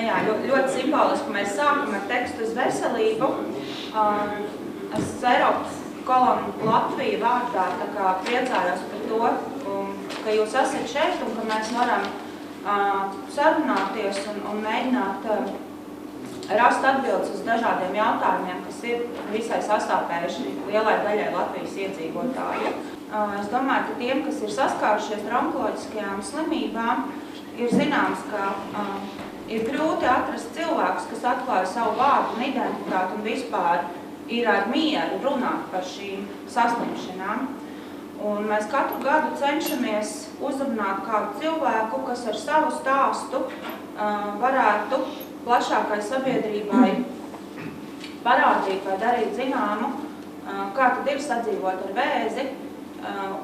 jā, ļoti simboliski mēs sākam ar tekstu uz veselību. Es EuropaColon01 vārdā priecājos par to, ka jūs esat šeit un ka mēs varam sarunāties un mēģināt rast atbildes uz dažādiem jautājumiem, kas ir visai sastāpējuši lielai daļai Latvijas iedzīvotāju. Es domāju, ka tiem, kas ir saskārušies ar onkoloģiskajām slimībām, ir zināms, ka ir grūti atrast cilvēkus, kas atklāja savu vārdu un identitāti un vispār ir ar mieru runāt par šīm saslimšanām. Un mēs katru gadu cenšamies uzrunāt kādu cilvēku, kas ar savu stāstu varētu plašākai sabiedrībai parādīt vai darīt zināmu, kā tad ir sadzīvot ar vēzi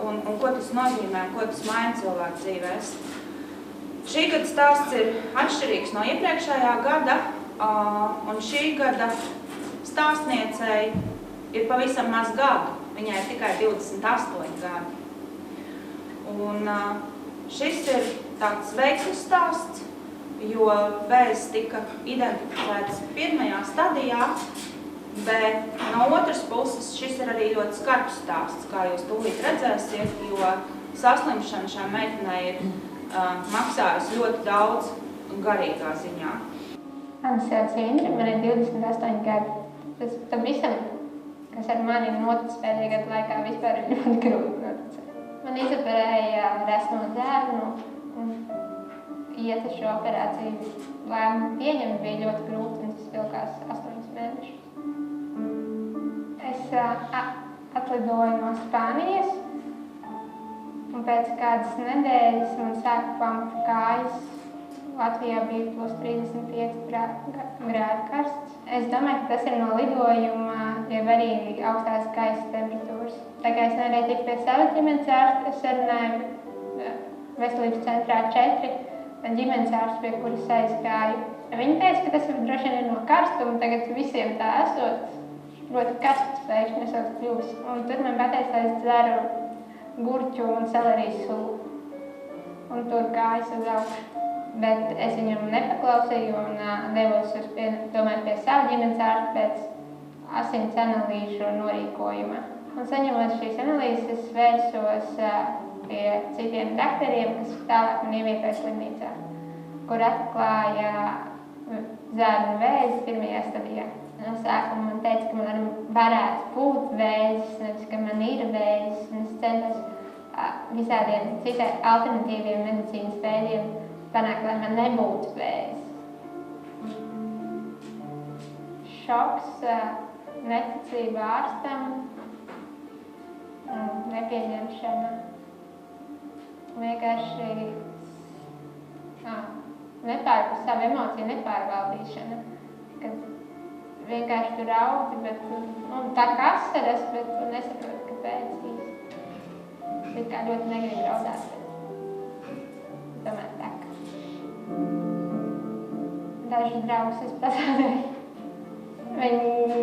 un ko tas nozīmē, ko tas maina cilvēku dzīvēs. Šī gada stāsts ir atšķirīgs no iepriekšējā gada, un šī gada stāstniecei ir pavisam maz gadu. Viņai ir tikai 28 gadi. Un šis ir tāds veiksmes stāsts, jo vēzis tika identificēts pirmajā stadijā, bet no otras puses šis ir arī ļoti skarbs stāsts, kā jūs tūlīt redzēsiet, jo saslimšana šai meitenei ir maksājusi ļoti daudz garīgā ziņā. Mani sauc Indra, man ir 28 gadi. Tam visam, kas ar mani noticis pēdējā gada laikā, vispār ir ļoti grūti noticēt. Man izoperēja resno dzērnu un iet uz šo operāciju. Lēmumu pieņemt bija ļoti grūti un tas vilkās 8 mēnešus. Es atlidoju no Spānijas un pēc kādas nedēļas man sāka pampt kājas. Latvijā bija plus 35 grādi karsts. Es domāju, ka tas ir no lidojuma, jau arī augstās gaisa temperatūras. Tā kā es nevarēju tikt pie sava ģimenes ārsta, es sarunāju veselības centrā 4 ģimenes ārstu, pie kuras aizgāju. Viņi teica, ka tas droši vien ir no karstuma, tagad visiem tā esot. Ļoti karsts pēkšņi esot kļuvis. Un tur man pateica, lai es dzeru gurķu un selerijas sulu. Un tur gājas uz augšu. Bet es viņam nepaklausīju un devos tomēr pie sava ģimenes ārsta pēc asins analīžu norīkojuma. Un saņemot šīs analīzes, es vērsos pie citiem dakteriem, kas tālāk man ievietoja slimnīcā, kur atklāja zārnu vēzi pirmajā stadijā. No sākuma man teica, ka man varētu būt vēzis, nevis ka man ir vēzis, un es centos visādiem citiem alternatīviem medicīnas veidiem panākt, lai man nebūtu vēzis. Šoks, neticība ārstam, nepieņemšana, vienkārši savu emociju nepārvaldīšana, kad vienkārši tur augti, bet tā kā asaras, bet tu nesaproti, kāpēc īsti. Bet kā ļoti negribu raudāt, bet tomēr tā. Dažus draugus es pazaudēju. Viņi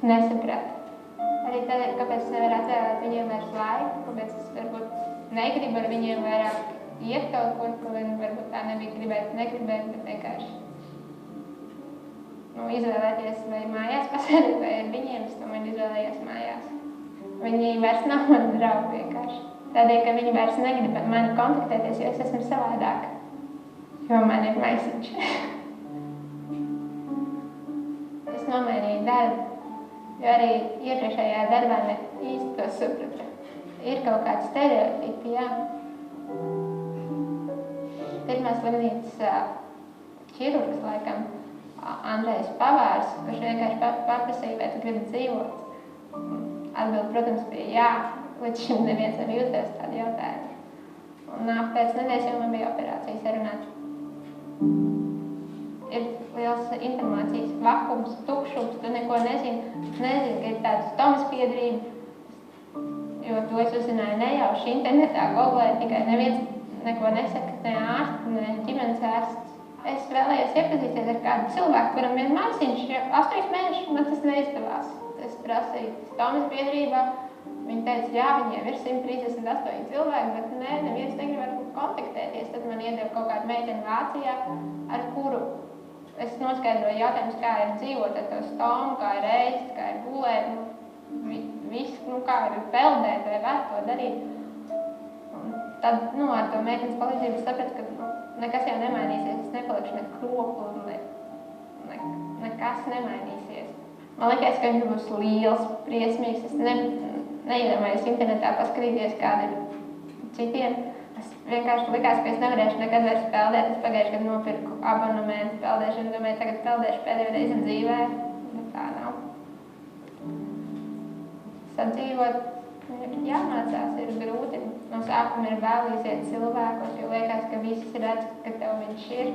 nesaprata. Arī tādēļ, kāpēc es nevaru atvēlēt viņiem vairs laiku, kāpēc es varbūt negribu ar viņiem vairāk iet kaut kur, ko varbūt tā nebija negribēt, bet vienkārši izvēlēties vai mājās pasēdēt, vai ar viņiem, es tomēr izvēlējos mājās. Viņi vairs nav mani draugi vienkārši. Tādēļ, ka viņi vairs negrib ar mani kontaktēties, jo es esmu savādāka. Jo man ir maisiņš. Es nomainīju darbu, jo arī iepriekšējā darbā ne īsti to sapratu. Ir kaut kāds stereotipi, jā. Pirmā slimnīcas ķirurgs, laikam, Andrejs Pavārs, kurš vienkārši paprasīja, vai tu gribi dzīvot. Atbild, protams, bija jā, līdz šim neviens nebija uzdevis tādu jautājumu. Un pēc nedēļas jau man bija operācija sarunāta. Ir liels informācijas vakums, tukšums, tu neko nezini, ka ir tāda stomaspiedrība, jo to es uzzināju nejauši internetā, googlē, tikai neviens neko nesaka, ne ārsts, ne ģimenes ārsts. Es vēlējos iepazīties ar kādu cilvēku, kuram ir maisiņš, jo 8 mēnešus man tas neizdevās. Es prasīju stomaspiedrībā, viņi teica, jā, viņiem ir 138 cilvēki, bet neviens negrib ar kontaktēties. Tad man iedeva kaut kādu meiteni Vācijā, ar kuru jāizskaidro jautājums, kā ir dzīvot ar to stomu, kā ir ēst, kā ir gulēt, viss, kā ir peldēt, vai var to darīt. Un tad, ar to meitenes palīdzību sapratu, ka nekas jau nemainīsies, es nepalikšu ne kroplu, nekas nemainīsies. Man liekas, ka viņš būs liels, briesmīgs, es neiedomājos internetā paskatīties, kāda ir citiem. Es vienkārši likās, ka es nevarēšu nekad vairs peldēt. Es pagājuši gadu nopirku abonementu peldēšanu, domāju, tagad peldēšu pēdējo reizi dzīvē, bet tā nav. Sadzīvot ir jāmācās, ir grūti. No sākuma ir bail iziet cilvēkos, jo liekas, ka visi redz, ka tev viņš ir,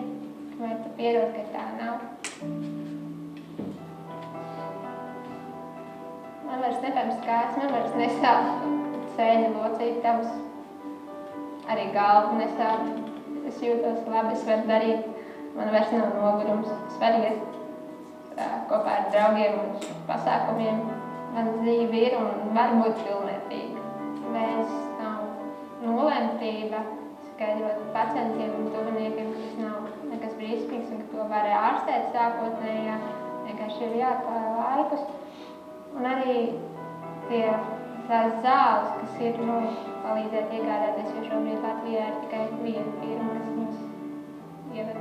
kamēr tu pierod, ka tā nav. Man vairs nepams kāds, man vairs nesāp sēņa locītavs. Arī galva nesāp. Es jūtos labi, es varu darīt. Man vairs nav nogurums. Es varu iet kopā ar draugiem un pasākumiem. Man dzīve ir un var būt pilnvērtīga. Vēzis nav nolemtība, skaidrot pacientiem un tuviniekiem, ka tas nav nekas brīsmīgs un ka to var ārstēt sākotnējā. Vienkārši ir jāatklāj laikus. Un arī tās zāles, kas ir palīdzēt iegādāties, jo šobrīd Latvijā ir tikai viena firma, kas mums ieved.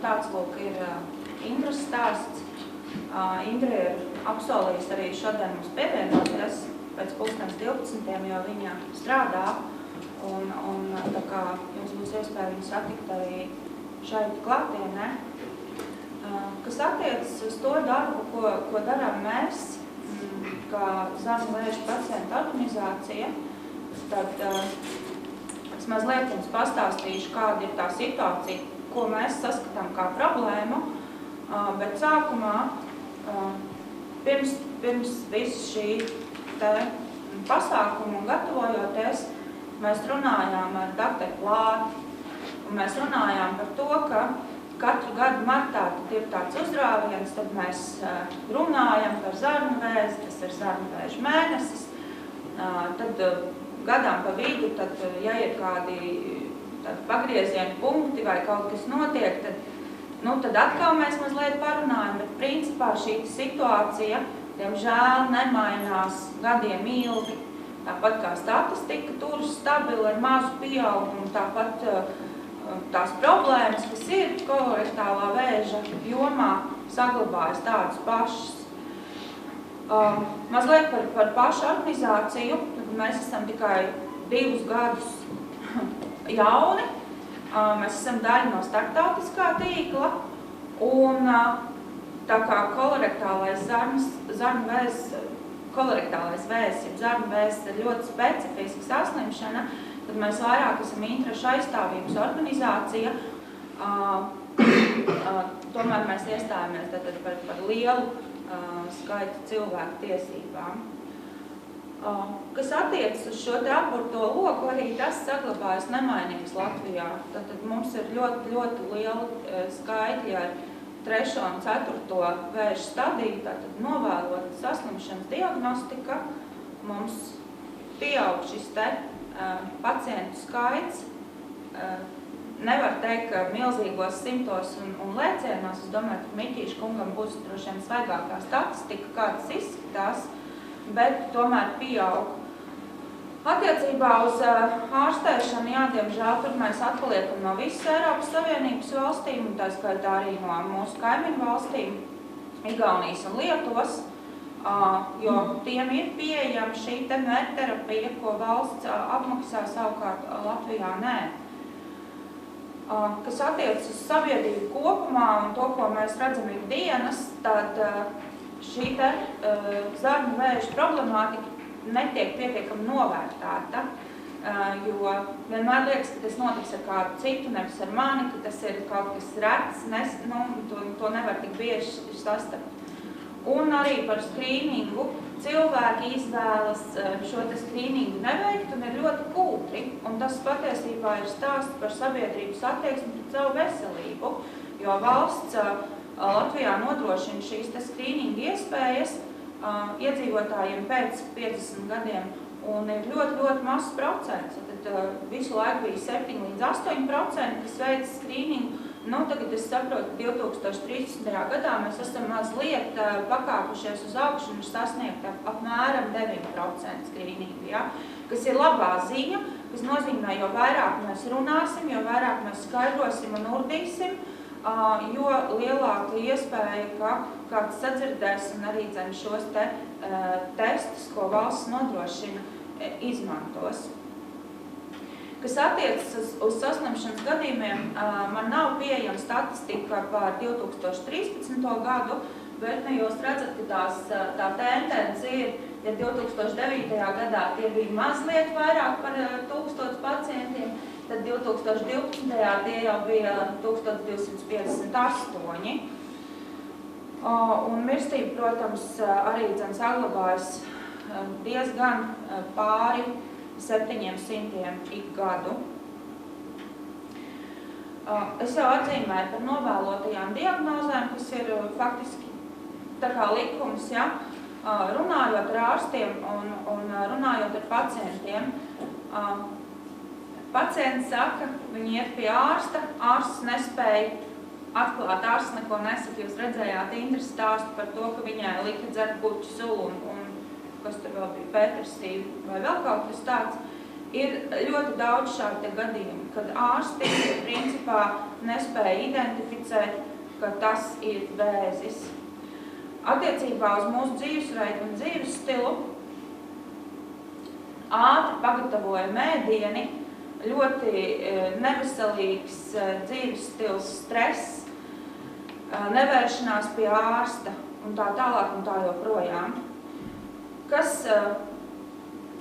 Tāds, lūk, ir Indras stāsts. Indra ir apsolījusi arī šodien mums pievienoties pēc 12, jo viņa strādā. Un tā kā jums būs iespēja viņu satikt arī šeit klātienē. Kas attiecas uz to darbu, ko darām mēs, kā zarnu vēža pacientu organizācija, tad es mazliet jums pastāstīšu, kāda ir tā situācija, ko mēs saskatām kā problēmu, bet sākumā, pirms visu šī pasākumu un gatavojoties, mēs runājām ar doktoru Plāti, un mēs runājām par to, ka katru gadu martā tad ir tāds uzrāviens, tad mēs runājam par zarnu vēzi, tas ir zarnu vēža mēnesis, tad gadām pa vidu, tad, ja ir kādi pagriezieni punkti vai kaut kas notiek, tad atkal mēs mazliet parunājam, bet principā šī situācija, diemžēl, nemainās gadiem ilgi. Tāpat kā statistika tur stabili ar mazu pieaugumu, tāpat tās problēmas, kas ir kolorektālā vēža jomā, saglabājas tādas pašas. Mazliet par pašu organizāciju, mēs esam tikai 2 gadus jauni, mēs esam daļa no starptautiskā tīkla, un tā kā kolorektālais vēzis, jeb zarnu vēzis ir ļoti specifiska saslimšana, tad mēs vairāk esam interešu aizstāvības organizācija, tomēr mēs iestājamies par lielu skaitu cilvēku tiesībām. Kas attiecas uz šo aburto loku, arī tas saglabājas nemainīgs Latvijā. Tad mums ir ļoti, ļoti liela skaitļi ar 3. un 4. vēža stadiju, tātad novēlota saslimšanas diagnostika. Mums pieaug šis pacientu skaits. Nevar teikt, ka milzīgos simtos un lēcienos, es domāju, ka Miķīša kungam būs droši vien svaigākā statistika, kā tas izskatās, bet tomēr pieaug. Attiecībā uz ārstēšanu, diemžēl, tur mēs atpaliekam no visas Eiropas Savienības valstīm, un tā skaitā arī no mūsu kaimiņu valstīm, Igaunijas un Lietuvas, jo tiem ir pieejama šī mērterapija, ko valsts apmaksā, savukārt Latvijā nē. Kas attiecas uz sabiedrību kopumā un to, ko mēs redzam ikdienas, tad šī zarnu vēža problemātika netiek pietiekami novērtēta, jo vienmēr liekas, ka tas notiks ar kādu citu, nevis ar mani, ka tas ir kaut kas rets, to nevar tik bieži sastapt. un arī par skrīningu. Cilvēki izvēlas šo te skrīningu neveikt un ir ļoti kūtri, un tas patiesībā ir stāsts par sabiedrības attieksmi pret savu veselību, jo valsts Latvijā nodrošina šīs te skrīninga iespējas iedzīvotājiem pēc 50 gadiem, un ir ļoti mazs procents. Tad visu laiku bija 7 līdz 8%, kas veic skrīningu. Nu, tagad es saprotu, ka 2030. gadā mēs esam mazliet pakāpušies uz augšu un sasniegt apmēram 9% skrīningu, ja? Kas ir labā ziņa, kas nozīmē, jo vairāk mēs runāsim, jo vairāk mēs skaidrosim un urdīsim, jo lielāka iespēja, ka kāds sadzirdēs un arī šos testus, ko valsts nodrošina, izmantos. Kas attiecas uz saslimšanas gadījumiem, man nav pieejama statistika par 2013. gadu, bet jūs redzat, ka tā tendence ir, ja 2009. gadā tie bija mazliet vairāk par 1000 pacientiem, tad 2012. tie jau bija 1258. Un mirstība, protams, arī saglabājas diezgan pāri 700 ik gadu. Es jau atzīmēju par novēlotajām diagnozēm, kas ir faktiski tā kā likums, ja? Runājot ar ārstiem un runājot ar pacientiem. Pacients saka, viņi iet pie ārsta, ārsts nespēja atklāt, ārsts neko nesaka. Jūs redzējāt Indras stāstu par to, ka viņai lika dzert puķu sulu un kas tur vēl bija, pētersīva vai vēl kaut kas tāds. Ir ļoti daudz šādi gadījumi, kad ārsti principā nespēja identificēt, ka tas ir vēzis. Attiecībā uz mūsu dzīvesveidu un dzīves stilu ātri pagatavojami ēdieni, ļoti neveselīgs dzīves stils, stress, nevēršanās pie ārsta un tā tālāk un tā joprojām. Kas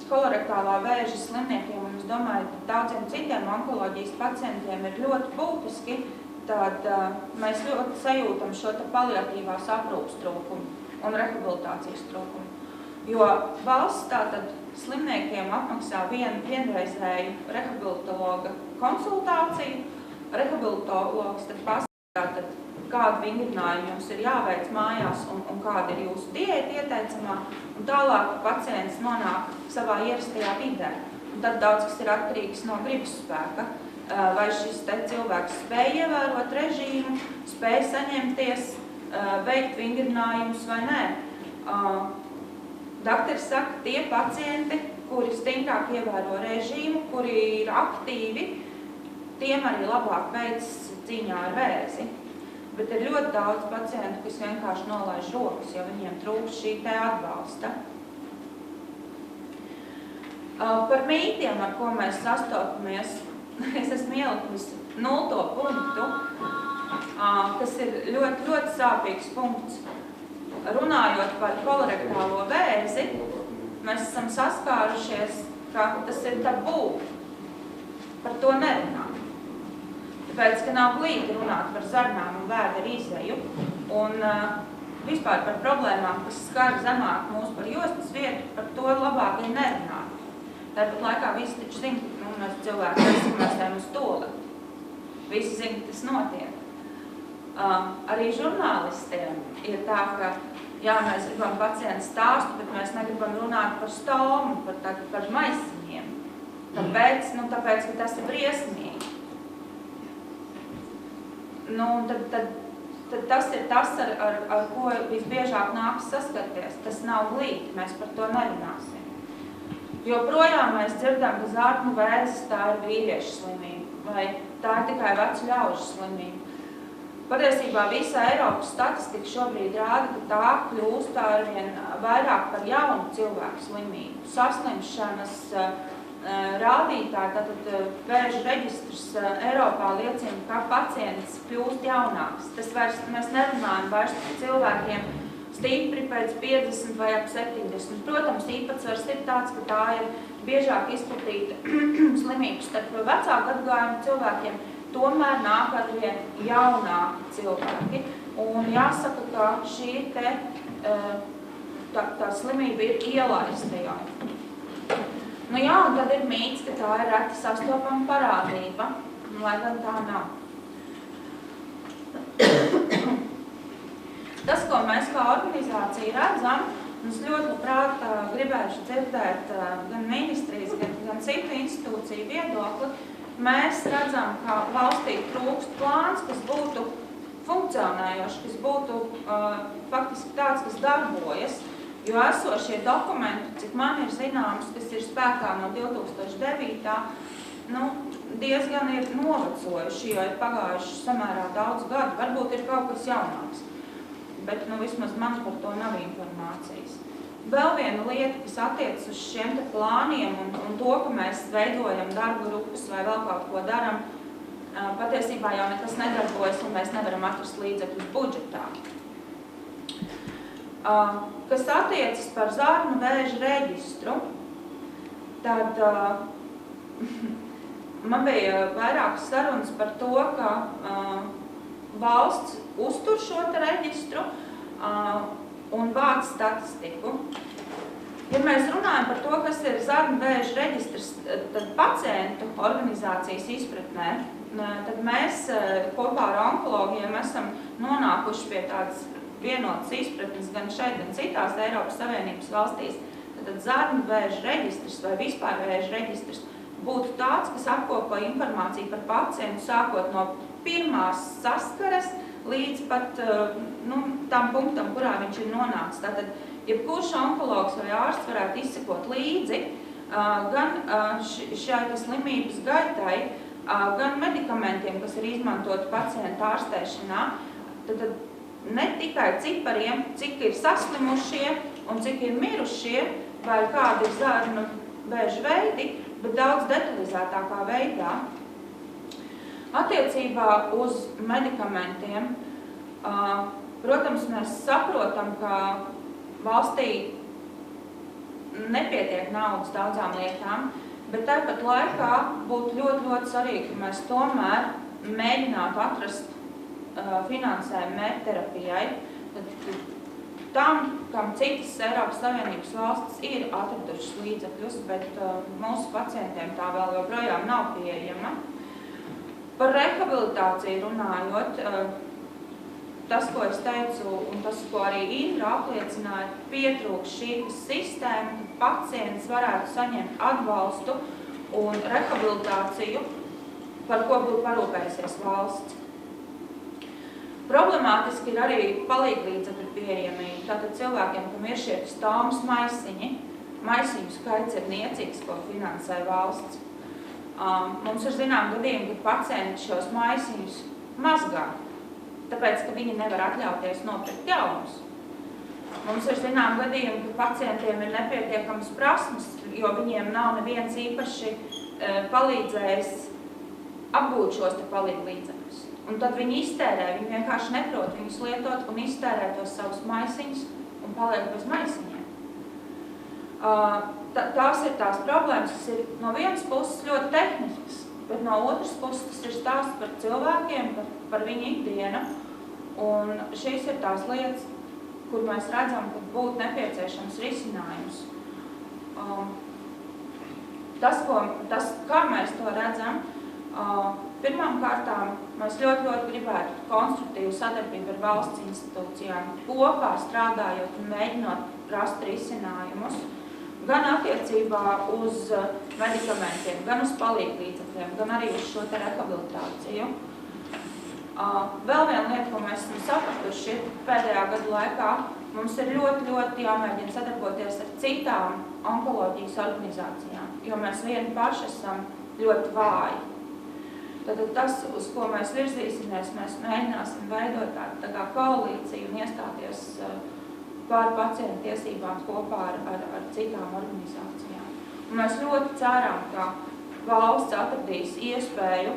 kolorektālā vēža slimniekiem, un es domāju, ka daudziem citiem onkoloģijas pacientiem ir ļoti būtiski, tad mēs ļoti sajūtam šo paliatīvās aprūpas trūkumu un rehabilitācijas trūkumu. Jo valsts tātad slimniekiem apmaksā vienreizēju rehabilitologa konsultāciju, rehabilitologs tad pasaka, kādu vingrinājumu jums ir jāveic mājās un kāda ir jūsu diēta ieteicamā, un tālāk pacients nonāk savā ierastajā vidē. Un tad daudz kas ir atkarīgs no gribas spēka. Vai šis cilvēks spēja ievērot režīmu, spēja saņemties, veikt vingrinājumus vai nē. Dakteris saka, tie pacienti, kuri stingrāk ievēro režīmu, kuri ir aktīvi, tiem arī labāk veids cīņā ar vēzi. Bet ir ļoti daudz pacientu, kas vienkārši nolaiž rokas, jo viņiem trūkst šī te atbalsta. Par mītiem, ar ko mēs sastopamies, es esmu ielikusi 0. punktu, kas ir ļoti sāpīgs punkts. Runājot par kolorektālo vēzi, mēs esam saskārušies, ka tas ir tabū. Par to nerunā. Tāpēc, ka nav glīti runāt par zarnām un vēdera izveju un vispār par problēmām, kas skar zemāk mūs par jostas vietu, par to labāk ir nerunāt. Tāpat laikā visi taču zina, ka mēs cilvēki esam uz toleti. Visi zina, ka tas notiek. Arī žurnālistiem ir tā, ka jā, mēs gribam pacientu stāstu, bet mēs negribam runāt par stomu, par maisiņiem. Tāpēc, ka tas ir briesmīgi. Tad tas ir tas, ar ko visbiežāk nāks saskarties. Tas nav glīti, mēs par to nerunāsim. Joprojām mēs dzirdam, ka zārtnu vēzis tā ir vīriešu slimība, vai tā ir tikai vecu ļaužu slimība. Patiesībā visa Eiropas statistika šobrīd rāda, ka tā kļūst arvien vairāk par jaunu cilvēku slimību. Saslimšanas rādītāji, tātad vēža reģistrs Eiropā liecina, ka pacients kļūst jaunāks. Mēs nerunājam vairs par cilvēkiem stipri pēc 50 vai ap 70. Protams, īpatsvars ir tāds, ka tā ir biežāk izplatīta slimība starp vecāku gadagājumu cilvēkiem, tomēr nāk arvien jaunāki cilvēki. Un jāsaka, ka šī tā slimība ir ielaista jau. Nu jā, un tad ir mīts, ka tā ir reti sastopama parādība, lai gan tā nav. Tas, ko mēs kā organizācija redzam, mums ļoti labprāt gribējuši dzirdēt gan ministrijas, gan citu institūciju viedokli, mēs redzam, ka valstī trūkst plāns, kas būtu funkcionējoši, kas būtu faktiski tāds, kas darbojas, jo esošie dokumenti, cik man ir zināms, kas ir spēkā no 2009. Diezgan ir novecojuši, jo ir pagājuši samērā daudz gadu, varbūt ir kaut kas jaunāks, bet vismaz man par to nav informācijas. Vēl viena lieta, kas attiecas uz šiem te plāniem un to, ka mēs veidojam darba grupas vai vēl kaut ko daram, patiesībā jau nekas nedarbojas un mēs nevaram atrast līdzekļus budžetā. Kas attiecas par zarnu vēža reģistru, tad man bija vairākas sarunas par to, ka valsts uztur šo te reģistru un vāc statistiku. Ja mēs runājam par to, kas ir zarnu vēža reģistrs, tad pacientu organizācijas izpratnē, tad mēs kopā ar onkologiem esam nonākuši pie tādas vienotas izpratnes gan šeit, gan citās Eiropas Savienības valstīs. Tad zarnu vēža reģistrs vai vispār vēža reģistrs būtu tāds, kas apkopo informāciju par pacientu, sākot no pirmās saskares līdz pat tam punktam, kurā viņš ir nonācis. Tātad, jebkurš onkologs vai ārsts varētu izsekot līdzi gan šai slimības gaitai, gan medikamentiem, kas ir izmantoti pacientu ārstēšanā, tad ne tikai cipariem, cik ir saslimušie un cik ir mirušie, vai kādi ir zarnu vēža veidi, bet daudz detalizētākā veidā. Attiecībā uz medikamentiem, protams, mēs saprotam, ka valstī nepietiek naudas daudzām lietām, bet tāpat laikā būtu ļoti, ļoti svarīgi, ka mēs tomēr mēģinātu atrast finansējumu mērķterapijai. Tam, kam citas Eiropas Savienības valstis ir atradušas līdzekļus, bet mūsu pacientiem tā vēl joprojām nav pieejama. Par rehabilitāciju runājot, tas, ko es teicu, un tas, ko arī Indra apliecināja, pietrūkst šī sistēma, ka pacients varētu saņemt atbalstu un rehabilitāciju, par ko būtu parūpējusies valsts. Problemātiski ir arī palīglīdzekļu pieejamība. Tātad cilvēkiem, kam ir šie stāmas maisiņi, maisiņu skaits ir niecīgs, ko finansē valsts. Mums ir zinām gadījumi, kad pacienti šos maisiņus mazgā, tāpēc, ka viņi nevar atļauties nopirkt jaunus. Mums ir zinām gadījumi, ka pacientiem ir nepietiekamas prasmes, jo viņiem nav neviens īpaši palīdzējis apgūt šos te palīglīdzekļus. Un tad viņi iztērē, viņi vienkārši neprot viņus lietot un iztērē tos savus maisiņus un paliek bez maisiņiem. Tās ir tās problēmas, kas ir no vienas puses ļoti tehniskas, bet no otras puses tas ir stāsts par cilvēkiem, par viņu ikdienu. Un šīs ir tās lietas, kur mēs redzam, ka būtu nepieciešams risinājums. Kā mēs to redzam, pirmām kārtām mēs ļoti gribētu konstruktīvu sadarbību ar valsts institūcijām, kopā strādājot un mēģinot rast risinājumus, gan attiecībā uz medikamentiem, gan uz palīglīdzekļiem, gan arī uz šo te rehabilitāciju. Vēl viena lieta, ko mēs esam sapratuši pēdējā gadu laikā, mums ir ļoti jāmēģina sadarboties ar citām onkoloģijas organizācijām, jo mēs vieni paši esam ļoti vāji. Tad tas, uz ko mēs virzīsimies, mēs mēģināsim veidot tā kā koalīciju un iestāties par pacientu tiesībām kopā ar citām organizācijām. Un mēs ļoti ceram, ka valsts atradīs iespēju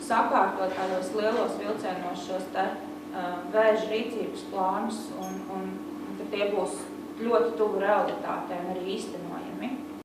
sakārtot tādos lielos vilcienos šos te vēža rīcības plānus un ka tie būs ļoti tuvu realitātēm arī īstenot.